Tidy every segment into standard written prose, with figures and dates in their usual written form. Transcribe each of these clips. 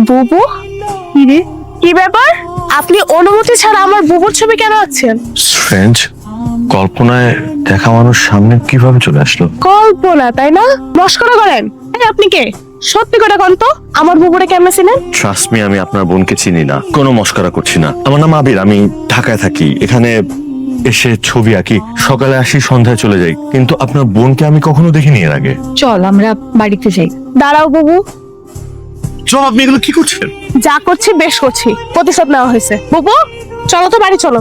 বুবু, কি ব্যাপার? আপনি অনুমতি ছাড়া আমার বুবুর ছবি কেন আঁকছেন? স্ট্রেঞ্জ, কল্পনায় দেখা মানুষ সামনে কিভাবে চলে আসলো? কল্পনা, তাই না? মস্করা করেন। আপনি কে? সত্যি করে কোন তো, আমার বুবুরে কেমনে চিনেন? ট্রাস্ট মি, আমি আপনার বোনকে চিনি না, কোনো মস্করা করছি না। আমার নাম আবির, আমি ঢাকায় থাকি। এখানে এসে ছবি আঁকি, সকালে আসি, সন্ধ্যায় চলে যাই। কিন্তু আপনার বোনকে আমি কখনো দেখিনি এর আগে। চল আমরা বাড়িতে যাই। দাঁড়াও বুবু, চল। আপনি এগুলো কি করছেন? যা করছি বেশ করছি, প্রতিশোধ নেওয়া হয়েছে। বুবু চলো তো, বাড়ি চলো।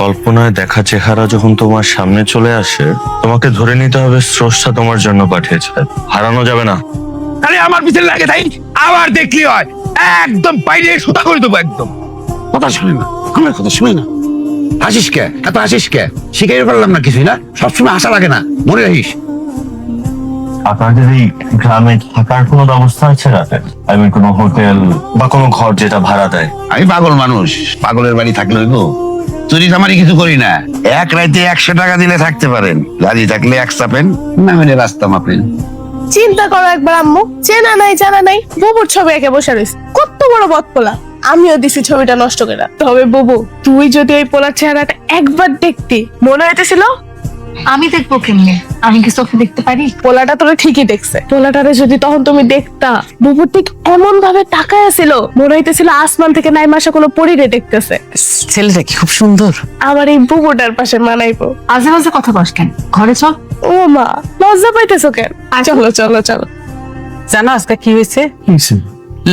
কল্পনায় দেখা চেহারা যখন তোমার সামনে চলে আসে, তোমাকে ধরে নিতে হবে স্রষ্টা তোমার জন্য পাঠিয়েছে, হারানো যাবে না। আরে আমার পিছনে লাগে তাই আবার দেখলি হয়, একদম বাইরে সুতা করে দেবো একদম। কথা শুনে না, আমার কথা শুনে না। হাসিস কে? এত হাসিস কে? শিখাই পারলাম না কিছুই না, সবসময় হাসা লাগে না, মনে রাখিস। আপনাদের এই গ্রামে থাকার কোনো ব্যবস্থা আছে রাতে? আই মিন কোনো হোটেল বা কোনো ঘর যেটা ভাড়া দেয়? আমি পাগল মানুষ, পাগলের বাড়ি থাকলে হইব? চুরি চামারি কিছু করি না। এক রাইতে 100 টাকা দিলে থাকতে পারেন, রাজি থাকলে এক চাপেন, না হলে রাস্তা মাপেন। চিন্তা করো একবার আম্মু, চেনা নাই জানা নাই, বুবুর ছবি একে বসে রয়েছে। কত বড় বদপোলা, আমিও দিছি ছবিটা নষ্ট করে। তবে বুবু, তুই যদি ওই পোলার চেহারাটা একবার দেখতি, মনে হইতেছিল আমি দেখবো কেমনে? আমি কি চোখে দেখতে পারি? পোলাটা তোরে ঠিকই দেখছে। পোলাটারে যদি তখন তুমি দেখতা, বুবুর ঠিক এমন ভাবে তাকায় ছিল, মনে হইতেছিল আসমান থেকে নাইমা আসা কোনো পরীরে দেখতেছে। ছেলেটা কি খুব সুন্দর। আমার এই বুবুটার পাশে মানাইবো। আজে বাজে কথা বস কেন? ঘরে চল। ও মা, লজ্জা পাইতেছো কেন? চলো চলো চলো। জানো আজকে কি হয়েছে?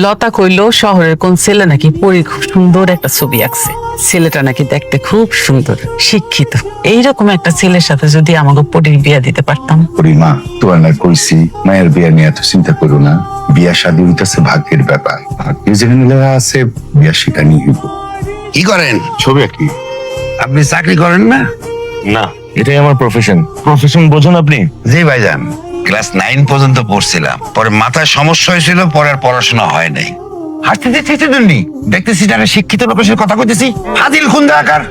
লতা কইলো শহরের কোন ছেলে নাকি পরীর খুব সুন্দর একটা ছবি আঁকছে। ছেলেটা নাকি দেখতে খুব সুন্দর, শিক্ষিত। এইরকম একটা ছেলের সাথে যদি আমাকে পরীর বিয়া দিতে পারতাম। মা, তোমার না কইছি মায়ের বিয়া নিয়ে এত চিন্তা করো না। বিয়া শাদী হইতেছে ভাগ্যের ব্যাপার, ভাগ্যে যেখানে লেখা আছে বিয়া সেখানেই হইব। কি করেন? ছবি আঁকি। আপনি চাকরি করেন না? না, এটাই আমার প্রফেশন। প্রফেশন বোঝেন আপনি? জি ভাইজান, ক্লাস 9 পর্যন্ত পড়ছিলাম, পরে মাথায় সমস্যা হয়েছিল, পরে আর পড়াশোনা হয় নাই। হাসতে চেতে জন্যি দেখতেছি যারা শিক্ষিত লোকের সাথে কথা কইতেছি, ফাজিল খুন্দা আকার।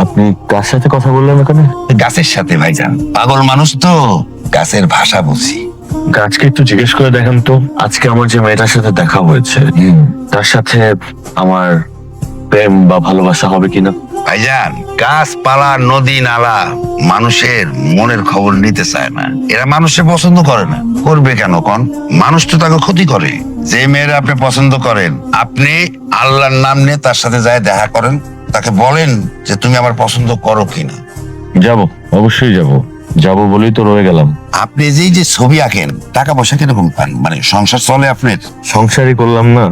আপনি কার সাথে কথা বললেন ওখানে? গাছের সাথে ভাইজান, পাগল মানুষ তো, গাছের ভাষা বুঝি। গাছকে একটু জিজ্ঞেস করে দেখেন তো, আজকে আমার যে মেয়েটার সাথে দেখা হয়েছে, তার সাথে আমার প্রেম বা ভালোবাসা হবে কিনা। ভাইজান, গাছপালা, নদী নালা মানুষের মনের খবর নিতে চায় না। এরা মানুষের পছন্দ করে না, করবে কেন কন? মানুষ তো তাকে ক্ষতি করে। যে মেয়েরা আপনি পছন্দ করেন, আপনি আল্লাহর নাম নিয়ে তার সাথে যায় দেখা করেন, তাকে বলেন যে তুমি আমার পছন্দ করো কিনা। যাব, অবশ্যই যাব। যাব বলেই তো রয়ে গেলাম। আপনি যে ছবি আঁকেন, টাকা পয়সা কিরকম পান? মানে সংসার চলে আপনার? সংসারই করলাম না,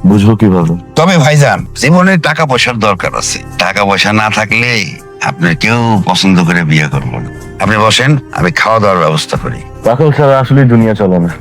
বুঝবো কিভাবে? তবে ভাইজান, জীবনে টাকা পয়সার দরকার আছে। টাকা পয়সা না থাকলে আপনার কেউ পছন্দ করে বিয়ে করবো না। আপনি বসেন, আমি খাওয়া দাওয়ার ব্যবস্থা করি। পাগল ছাড়া আসলে দুনিয়া চলে না।